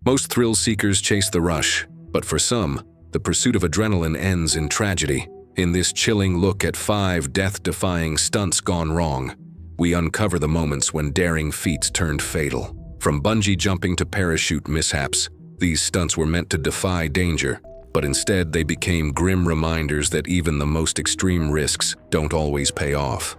Most thrill seekers chase the rush, but for some, the pursuit of adrenaline ends in tragedy. In this chilling look at 5 death-defying stunts gone wrong, we uncover the moments when daring feats turned fatal. From bungee jumping to parachute mishaps, these stunts were meant to defy danger, but instead they became grim reminders that even the most extreme risks don't always pay off.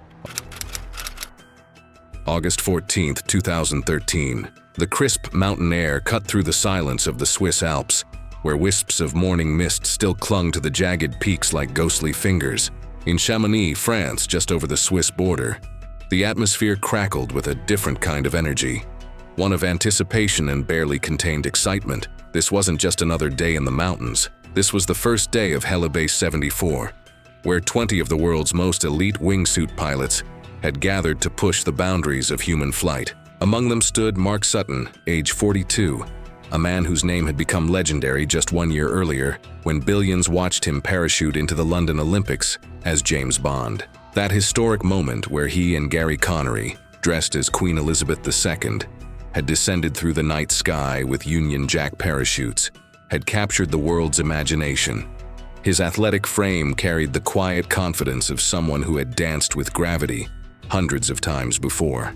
August 14, 2013. The crisp mountain air cut through the silence of the Swiss Alps, where wisps of morning mist still clung to the jagged peaks like ghostly fingers. In Chamonix, France, just over the Swiss border, the atmosphere crackled with a different kind of energy. One of anticipation and barely contained excitement. This wasn't just another day in the mountains. This was the first day of Helibase 74, where 20 of the world's most elite wingsuit pilots had gathered to push the boundaries of human flight. Among them stood Mark Sutton, age 42, a man whose name had become legendary just 1 year earlier when billions watched him parachute into the London Olympics as James Bond. That historic moment where he and Gary Connery, dressed as Queen Elizabeth II, had descended through the night sky with Union Jack parachutes, had captured the world's imagination. His athletic frame carried the quiet confidence of someone who had danced with gravity hundreds of times before.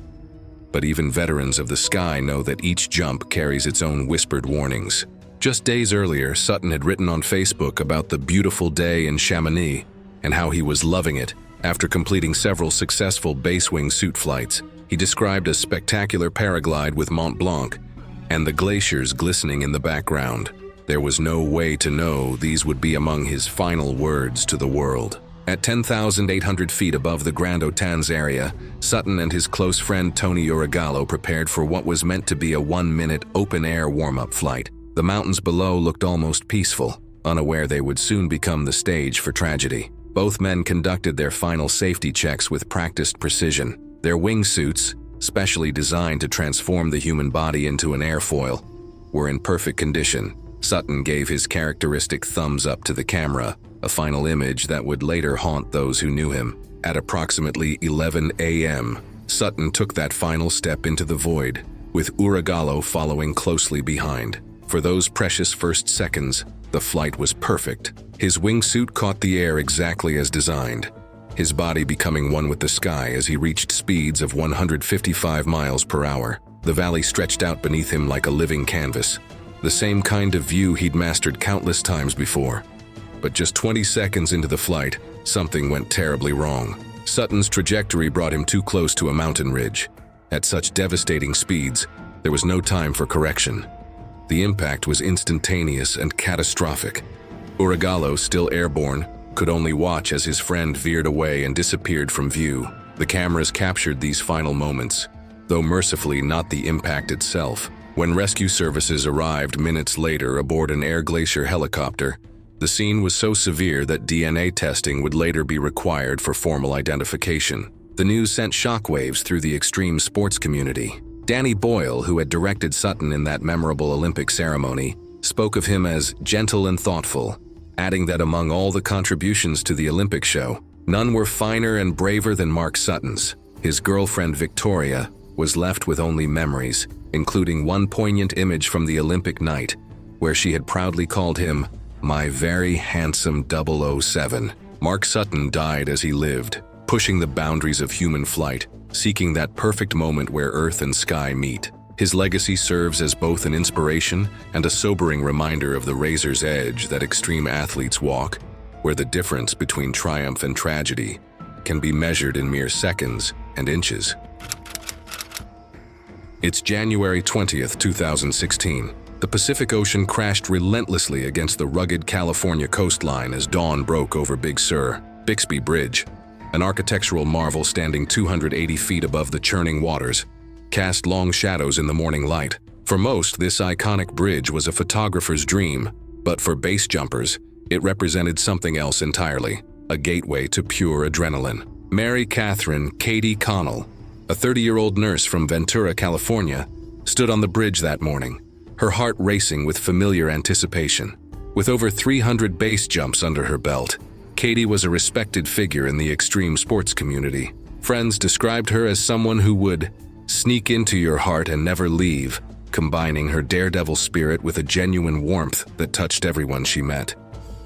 But even veterans of the sky know that each jump carries its own whispered warnings. Just days earlier, Sutton had written on Facebook about the beautiful day in Chamonix and how he was loving it. After completing several successful base-wing suit flights, he described a spectacular paraglide with Mont Blanc and the glaciers glistening in the background. There was no way to know these would be among his final words to the world. At 10,800 feet above the Grand Otan's area, Sutton and his close friend Tony Urigallo prepared for what was meant to be a 1-minute open-air warm-up flight. The mountains below looked almost peaceful, unaware they would soon become the stage for tragedy. Both men conducted their final safety checks with practiced precision. Their wingsuits, specially designed to transform the human body into an airfoil, were in perfect condition. Sutton gave his characteristic thumbs up to the camera, a final image that would later haunt those who knew him. At approximately 11 a.m., Sutton took that final step into the void, with Urigallo following closely behind. For those precious first seconds, the flight was perfect. His wingsuit caught the air exactly as designed, his body becoming one with the sky as he reached speeds of 155 miles per hour. The valley stretched out beneath him like a living canvas, the same kind of view he'd mastered countless times before. But just 20 seconds into the flight, something went terribly wrong. Sutton's trajectory brought him too close to a mountain ridge. At such devastating speeds, there was no time for correction. The impact was instantaneous and catastrophic. Urigallo, still airborne, could only watch as his friend veered away and disappeared from view. The cameras captured these final moments, though mercifully not the impact itself. When rescue services arrived minutes later aboard an air glacier helicopter, the scene was so severe that DNA testing would later be required for formal identification. The news sent shockwaves through the extreme sports community. Danny Boyle, who had directed Sutton in that memorable Olympic ceremony, spoke of him as gentle and thoughtful, adding that among all the contributions to the Olympic show, none were finer and braver than Mark Sutton's. His girlfriend Victoria was left with only memories, including one poignant image from the Olympic night, where she had proudly called him, "My very handsome 007. Mark Sutton died as he lived, pushing the boundaries of human flight, seeking that perfect moment where earth and sky meet. His legacy serves as both an inspiration and a sobering reminder of the razor's edge that extreme athletes walk, where the difference between triumph and tragedy can be measured in mere seconds and inches. It's January 20th, 2016. The Pacific Ocean crashed relentlessly against the rugged California coastline as dawn broke over Big Sur, Bixby Bridge, an architectural marvel standing 280 feet above the churning waters, cast long shadows in the morning light. For most, this iconic bridge was a photographer's dream, but for base jumpers, it represented something else entirely, a gateway to pure adrenaline. Mary Catherine Katie Connell, a 30-year-old nurse from Ventura, California, stood on the bridge that morning, her heart racing with familiar anticipation. With over 300 base jumps under her belt, Katie was a respected figure in the extreme sports community. Friends described her as someone who would sneak into your heart and never leave, combining her daredevil spirit with a genuine warmth that touched everyone she met.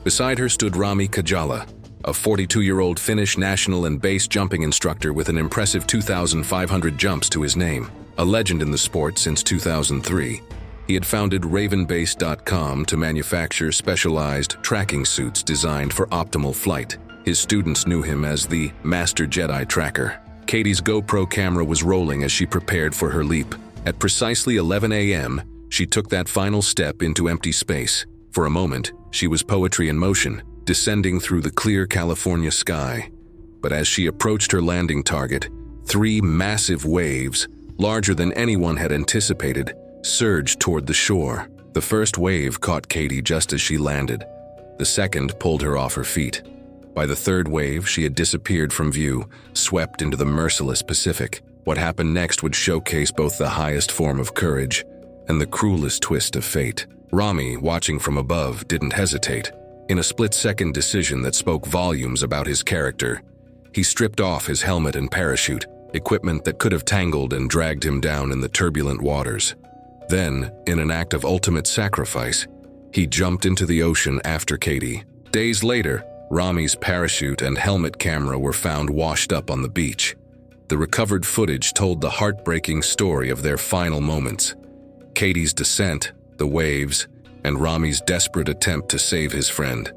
Beside her stood Rami Kajala, a 42-year-old Finnish national and base jumping instructor with an impressive 2,500 jumps to his name. A legend in the sport since 2003, he had founded ravenbase.com to manufacture specialized tracking suits designed for optimal flight. His students knew him as the Master Jedi Tracker. Katie's GoPro camera was rolling as she prepared for her leap. At precisely 11 a.m., she took that final step into empty space. For a moment, she was poetry in motion, descending through the clear California sky. But as she approached her landing target, 3 massive waves, larger than anyone had anticipated, surged toward the shore. The first wave caught Katie just as she landed. The second pulled her off her feet. By the third wave, she had disappeared from view, swept into the merciless Pacific. What happened next would showcase both the highest form of courage and the cruelest twist of fate. Rami, watching from above, didn't hesitate. In a split-second decision that spoke volumes about his character, he stripped off his helmet and parachute, equipment that could have tangled and dragged him down in the turbulent waters. Then, in an act of ultimate sacrifice, he jumped into the ocean after Katie. Days later, Rami's parachute and helmet camera were found washed up on the beach. The recovered footage told the heartbreaking story of their final moments: Katie's descent, the waves, and Rami's desperate attempt to save his friend.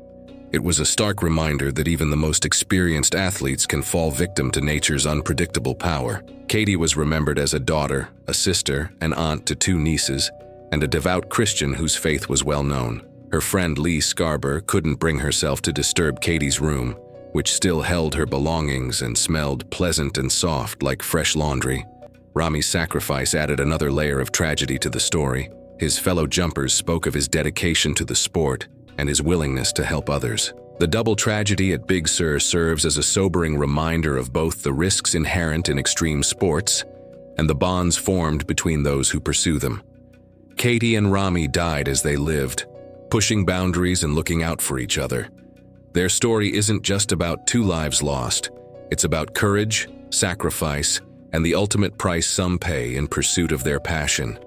It was a stark reminder that even the most experienced athletes can fall victim to nature's unpredictable power. Katie was remembered as a daughter, a sister, an aunt to 2 nieces, and a devout Christian whose faith was well known. Her friend Lee Scarber couldn't bring herself to disturb Katie's room, which still held her belongings and smelled pleasant and soft like fresh laundry. Rami's sacrifice added another layer of tragedy to the story. His fellow jumpers spoke of his dedication to the sport and his willingness to help others. The double tragedy at Big Sur serves as a sobering reminder of both the risks inherent in extreme sports and the bonds formed between those who pursue them. Katie and Rami died as they lived, pushing boundaries and looking out for each other. Their story isn't just about 2 lives lost. It's about courage, sacrifice, and the ultimate price some pay in pursuit of their passion.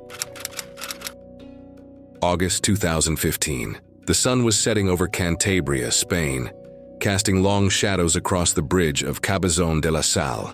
August 2015. The sun was setting over Cantabria, Spain, casting long shadows across the bridge of Cabezón de la Sal.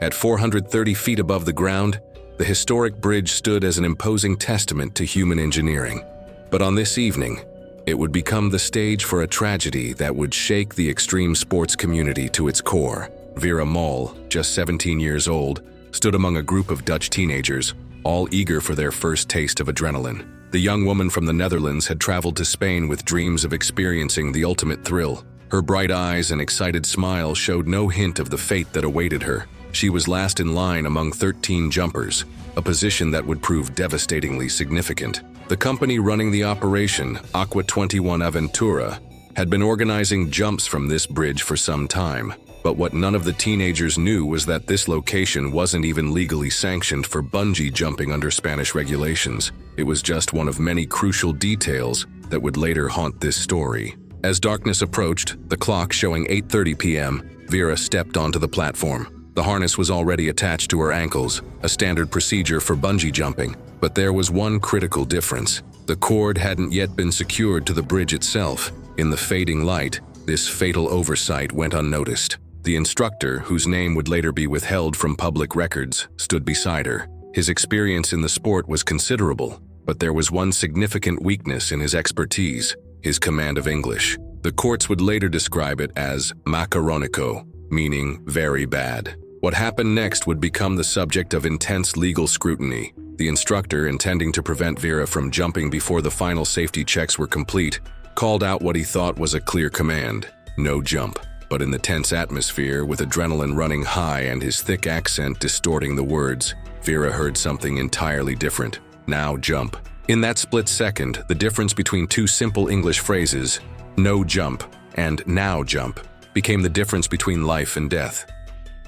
At 430 feet above the ground, the historic bridge stood as an imposing testament to human engineering. But on this evening, it would become the stage for a tragedy that would shake the extreme sports community to its core. Vera Maul, just 17 years old, stood among a group of Dutch teenagers, all eager for their first taste of adrenaline. The young woman from the Netherlands had traveled to Spain with dreams of experiencing the ultimate thrill. Her bright eyes and excited smile showed no hint of the fate that awaited her. She was last in line among 13 jumpers, a position that would prove devastatingly significant. The company running the operation, Aqua 21 Aventura, had been organizing jumps from this bridge for some time. But what none of the teenagers knew was that this location wasn't even legally sanctioned for bungee jumping under Spanish regulations. It was just one of many crucial details that would later haunt this story. As darkness approached, the clock showing 8:30 p.m., Vera stepped onto the platform. The harness was already attached to her ankles, a standard procedure for bungee jumping. But there was one critical difference. The cord hadn't yet been secured to the bridge itself. In the fading light, this fatal oversight went unnoticed. The instructor, whose name would later be withheld from public records, stood beside her. His experience in the sport was considerable, but there was one significant weakness in his expertise: his command of English. The courts would later describe it as macaronico, meaning very bad. What happened next would become the subject of intense legal scrutiny. The instructor, intending to prevent Vera from jumping before the final safety checks were complete, called out what he thought was a clear command: no jump. But in the tense atmosphere, with adrenaline running high and his thick accent distorting the words, Vera heard something entirely different: now jump. In that split second, the difference between 2 simple English phrases, no jump and now jump, became the difference between life and death.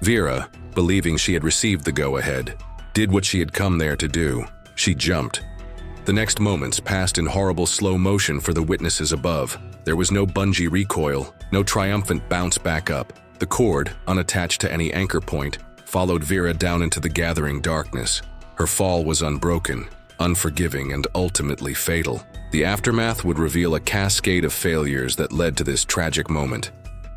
Vera, believing she had received the go-ahead, did what she had come there to do. She jumped. The next moments passed in horrible slow motion for the witnesses above. There was no bungee recoil, no triumphant bounce back up. The cord, unattached to any anchor point, followed Vera down into the gathering darkness. Her fall was unbroken, unforgiving, and ultimately fatal. The aftermath would reveal a cascade of failures that led to this tragic moment.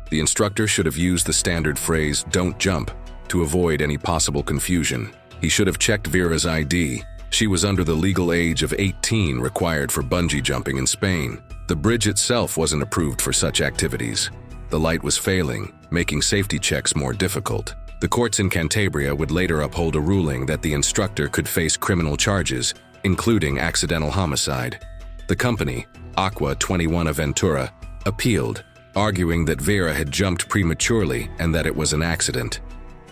The instructor should have used the standard phrase, "Don't jump," to avoid any possible confusion. He should have checked Vera's ID. She was under the legal age of 18 required for bungee jumping in Spain. The bridge itself wasn't approved for such activities. The light was failing, making safety checks more difficult. The courts in Cantabria would later uphold a ruling that the instructor could face criminal charges, including accidental homicide. The company, Aqua 21 Aventura, appealed, arguing that Vera had jumped prematurely and that it was an accident.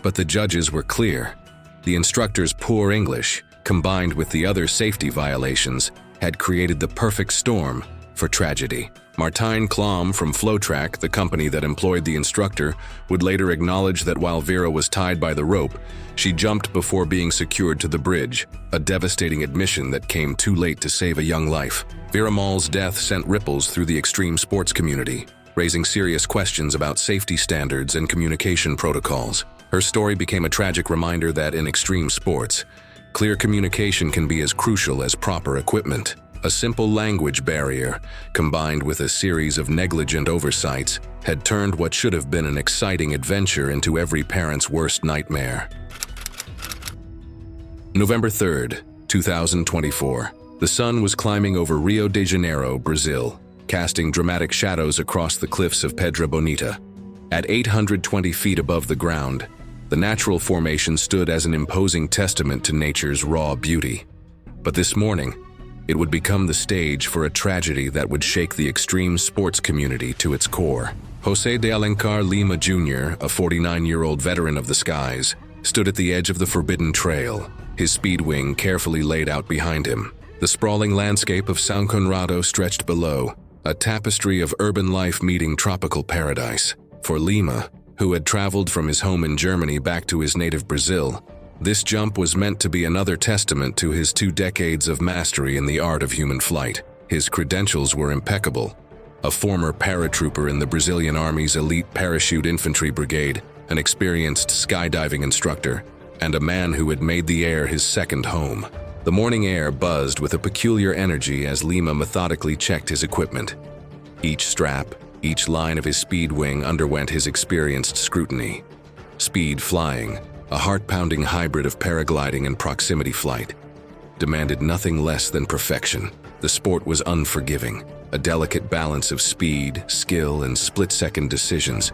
But the judges were clear. The instructor's poor English, combined with the other safety violations, had created the perfect storm for tragedy. Martijn Klom from Flowtrack, the company that employed the instructor, would later acknowledge that while Vera was tied by the rope, she jumped before being secured to the bridge, a devastating admission that came too late to save a young life. Vera Maul's death sent ripples through the extreme sports community, raising serious questions about safety standards and communication protocols. Her story became a tragic reminder that in extreme sports, clear communication can be as crucial as proper equipment. A simple language barrier, combined with a series of negligent oversights, had turned what should have been an exciting adventure into every parent's worst nightmare. November 3rd, 2024. The sun was climbing over Rio de Janeiro, Brazil, casting dramatic shadows across the cliffs of Pedra Bonita. At 820 feet above the ground, the natural formation stood as an imposing testament to nature's raw beauty. But this morning, it would become the stage for a tragedy that would shake the extreme sports community to its core. José de Alencar Lima Jr., a 49-year-old veteran of the skies, stood at the edge of the forbidden trail, his speed wing carefully laid out behind him. The sprawling landscape of São Conrado stretched below, a tapestry of urban life meeting tropical paradise. For Lima, who had traveled from his home in Germany back to his native Brazil, this jump was meant to be another testament to his 2 decades of mastery in the art of human flight. His credentials were impeccable. A former paratrooper in the Brazilian Army's elite parachute infantry brigade, an experienced skydiving instructor, and a man who had made the air his second home. The morning air buzzed with a peculiar energy as Lima methodically checked his equipment. Each strap, each line of his speed wing underwent his experienced scrutiny. Speed flying, a heart-pounding hybrid of paragliding and proximity flight, demanded nothing less than perfection. The sport was unforgiving, a delicate balance of speed, skill, and split-second decisions,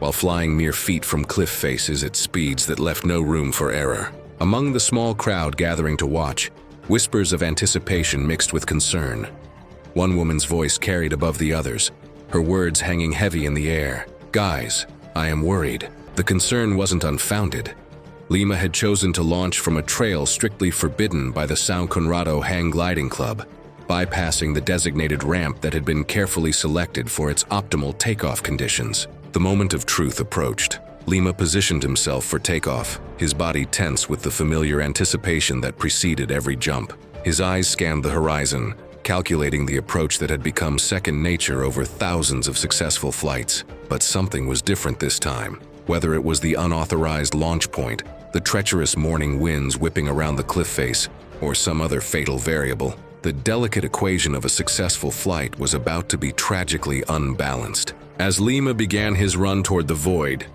while flying mere feet from cliff faces at speeds that left no room for error. Among the small crowd gathering to watch, whispers of anticipation mixed with concern. One woman's voice carried above the others, her words hanging heavy in the air. "Guys, I am worried." The concern wasn't unfounded. Lima had chosen to launch from a trail strictly forbidden by the São Conrado Hang Gliding Club, bypassing the designated ramp that had been carefully selected for its optimal takeoff conditions. The moment of truth approached. Lima positioned himself for takeoff, his body tense with the familiar anticipation that preceded every jump. His eyes scanned the horizon, calculating the approach that had become second nature over thousands of successful flights. But something was different this time. Whether it was the unauthorized launch point, the treacherous morning winds whipping around the cliff face, or some other fatal variable, the delicate equation of a successful flight was about to be tragically unbalanced. As Lima began his run toward the void,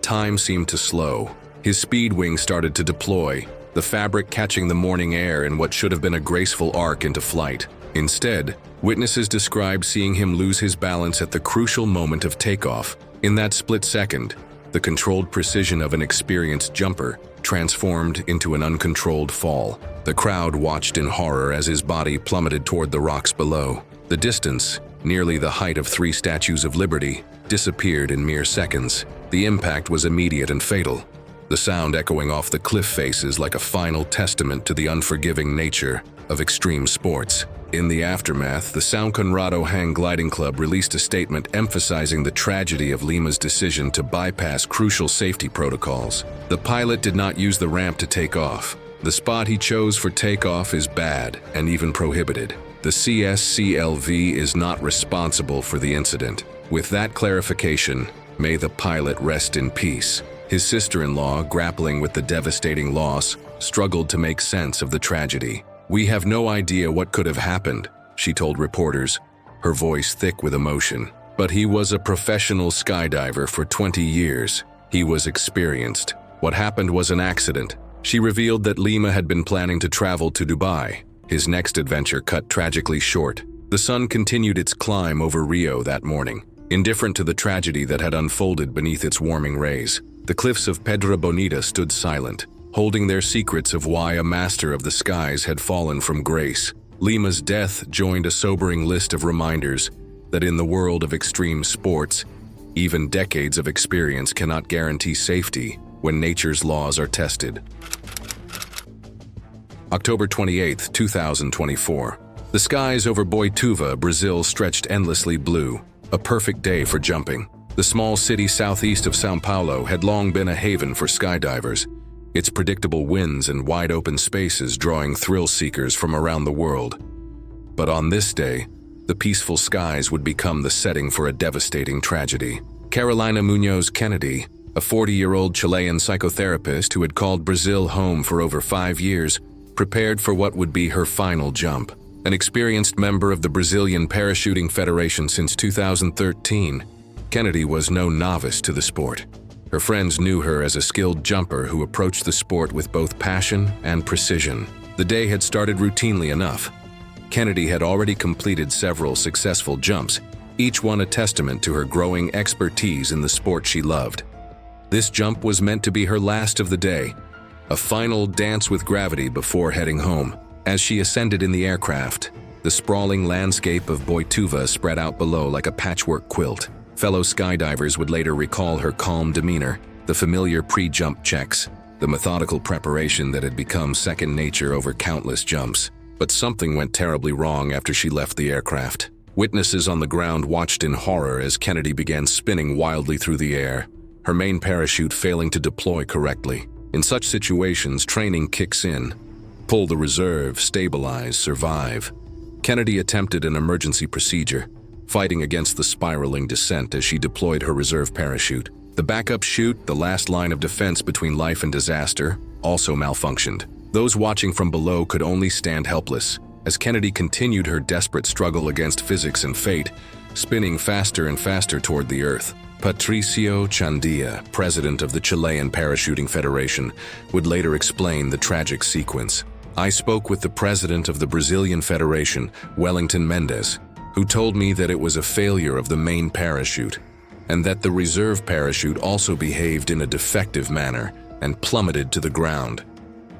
time seemed to slow. His speed wing started to deploy, the fabric catching the morning air in what should have been a graceful arc into flight. Instead, witnesses described seeing him lose his balance at the crucial moment of takeoff. In that split second, the controlled precision of an experienced jumper transformed into an uncontrolled fall. The crowd watched in horror as his body plummeted toward the rocks below. The distance, nearly the height of 3 Statues of Liberty, disappeared in mere seconds. The impact was immediate and fatal, the sound echoing off the cliff faces like a final testament to the unforgiving nature of extreme sports. In the aftermath, the São Conrado Hang Gliding Club released a statement emphasizing the tragedy of Lima's decision to bypass crucial safety protocols. The pilot did not use the ramp to take off. The spot he chose for takeoff is bad and even prohibited. The CSCLV is not responsible for the incident. With that clarification, may the pilot rest in peace. His sister-in-law, grappling with the devastating loss, struggled to make sense of the tragedy. "We have no idea what could have happened," she told reporters, her voice thick with emotion. "But he was a professional skydiver for 20 years. He was experienced. What happened was an accident." She revealed that Lima had been planning to travel to Dubai. His next adventure cut tragically short. The sun continued its climb over Rio that morning, indifferent to the tragedy that had unfolded beneath its warming rays. The cliffs of Pedra Bonita stood silent, holding their secrets of why a master of the skies had fallen from grace. Lima's death joined a sobering list of reminders that in the world of extreme sports, even decades of experience cannot guarantee safety when nature's laws are tested. October 28, 2024. The skies over Boituva, Brazil stretched endlessly blue, a perfect day for jumping. The small city southeast of São Paulo had long been a haven for skydivers, its predictable winds and wide-open spaces drawing thrill-seekers from around the world. But on this day, the peaceful skies would become the setting for a devastating tragedy. Carolina Munoz Kennedy, a 40-year-old Chilean psychotherapist who had called Brazil home for over 5 years, prepared for what would be her final jump. An experienced member of the Brazilian Parachuting Federation since 2013, Kennedy was no novice to the sport. Her friends knew her as a skilled jumper who approached the sport with both passion and precision. The day had started routinely enough. Kennedy had already completed several successful jumps, each one a testament to her growing expertise in the sport she loved. This jump was meant to be her last of the day, a final dance with gravity before heading home. As she ascended in the aircraft, the sprawling landscape of Boituva spread out below like a patchwork quilt. Fellow skydivers would later recall her calm demeanor, the familiar pre-jump checks, the methodical preparation that had become second nature over countless jumps. But something went terribly wrong after she left the aircraft. Witnesses on the ground watched in horror as Kennedy began spinning wildly through the air, her main parachute failing to deploy correctly. In such situations, training kicks in. Pull the reserve, stabilize, survive. Kennedy attempted an emergency procedure, fighting against the spiraling descent as she deployed her reserve parachute. The backup chute, the last line of defense between life and disaster, also malfunctioned. Those watching from below could only stand helpless as Kennedy continued her desperate struggle against physics and fate, spinning faster and faster toward the Earth. Patricio Chandia, president of the Chilean Parachuting Federation, would later explain the tragic sequence. "I spoke with the president of the Brazilian Federation, Wellington Mendes, who told me that it was a failure of the main parachute, and that the reserve parachute also behaved in a defective manner and plummeted to the ground.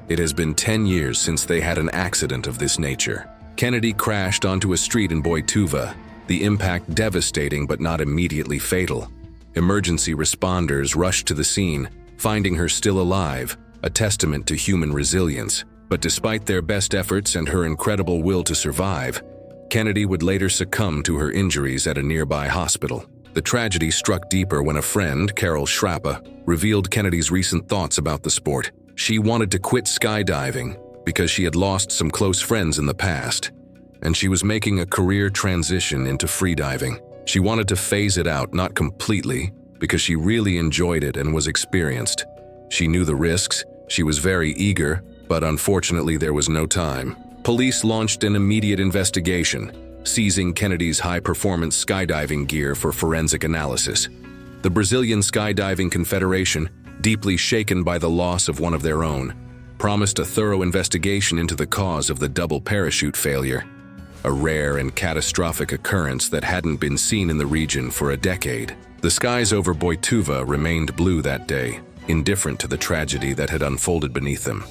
It has been 10 years since they had an accident of this nature." Kennedy crashed onto a street in Boituva, the impact devastating but not immediately fatal. Emergency responders rushed to the scene, finding her still alive, a testament to human resilience. But despite their best efforts and her incredible will to survive, Kennedy would later succumb to her injuries at a nearby hospital. The tragedy struck deeper when a friend, Carol Schrappa, revealed Kennedy's recent thoughts about the sport. She wanted to quit skydiving because she had lost some close friends in the past, and she was making a career transition into freediving. She wanted to phase it out, not completely, because she really enjoyed it and was experienced. She knew the risks, she was very eager, but unfortunately there was no time. Police launched an immediate investigation, seizing Kennedy's high-performance skydiving gear for forensic analysis. The Brazilian Skydiving Confederation, deeply shaken by the loss of one of their own, promised a thorough investigation into the cause of the double parachute failure, a rare and catastrophic occurrence that hadn't been seen in the region for a decade. The skies over Boituva remained blue that day, indifferent to the tragedy that had unfolded beneath them.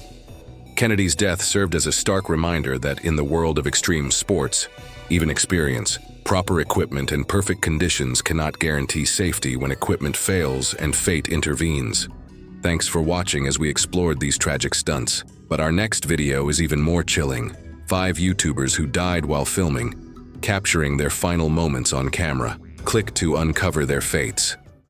Kennedy's death served as a stark reminder that in the world of extreme sports, even experience, proper equipment, and perfect conditions cannot guarantee safety when equipment fails and fate intervenes. Thanks for watching as we explored these tragic stunts. But our next video is even more chilling. 5 YouTubers who died while filming, capturing their final moments on camera. Click to uncover their fates.